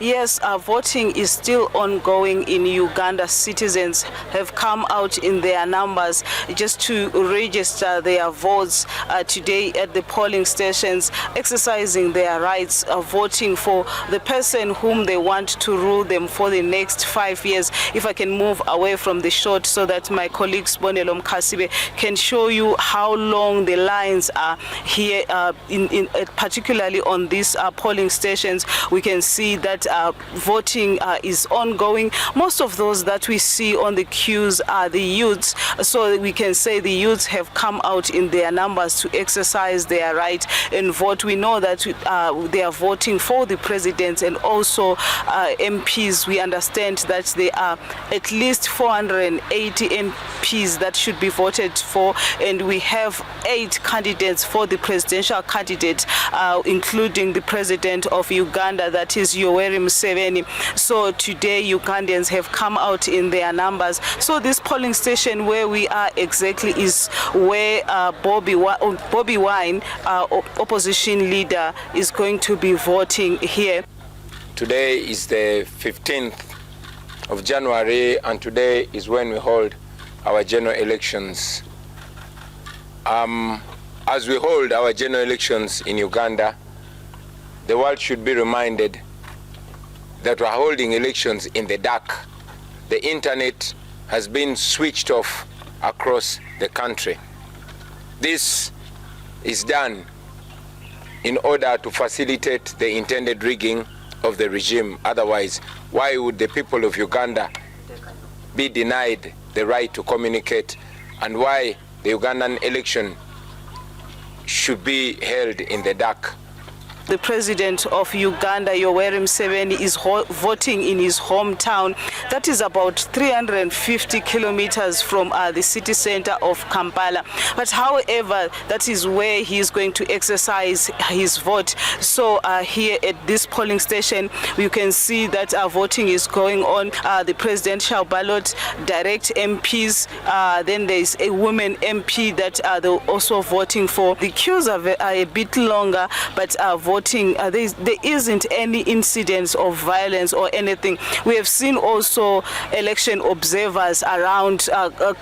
Yes, voting is still ongoing in Uganda. Citizens have come out in their numbers just to register their votes today at the polling stations, exercising their rights, voting for the person whom they want to rule them for the next 5 years. If I can move away from the shot so that my colleague Bonelo Mkasibe can show you how long the lines are here, particularly on these polling stations. We can see that voting is ongoing. Most of those that we see on the queues are the youths, so we can say the youths have come out in their numbers to exercise their right and vote. We know that they are voting for the president and also MPs. We understand that there are at least 480 MPs that should be voted for, and we have 8 candidates for the presidential candidate, including the president of Uganda, that is Yoweri Museveni. So today Ugandans have come out in their numbers. So this polling station where we are exactly is where Bobi Wine, opposition leader, is going to be voting here. Today is the 15th of January, and today is when we hold our general elections. As we hold our general elections in Uganda, the world should be reminded that we're holding elections in the dark. The internet has been switched off across the country. This is done in order to facilitate the intended rigging of the regime. Otherwise, why would the people of Uganda be denied the right to communicate, and why the Ugandan election should be held in the dark? The president of Uganda, Yoweri Museveni, is voting in his hometown. That is about 350 kilometers from the city center of Kampala. But however, that is where he is going to exercise his vote. So here at this polling station, you can see that voting is going on. The presidential ballot, direct MPs, then there is a women MP that they're also voting for. The queues are a bit longer, but voting, there isn't any incidents of violence or anything. We have seen also election observers around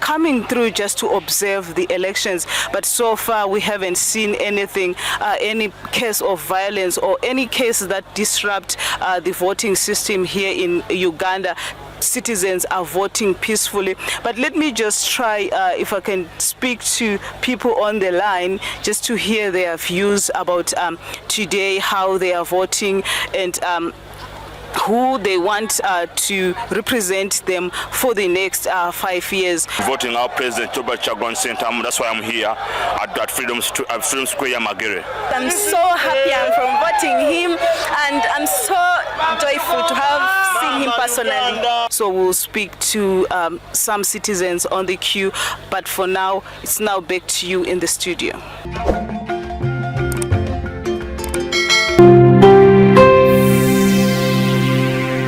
coming through just to observe the elections, but so far we haven't seen anything, any case of violence or any case that disrupt the voting system here in Uganda. Citizens are voting peacefully. But let me just try if I can speak to people on the line just to hear their views about today, how they are voting, and who they want to represent them for the next 5 years. Voting our president, Center. That's why I'm here at Freedom Square, Magere. I'm so happy I'm from voting him, and I'm so joyful to have seen him personally. So we'll speak to some citizens on the queue, but for now, it's now back to you in the studio.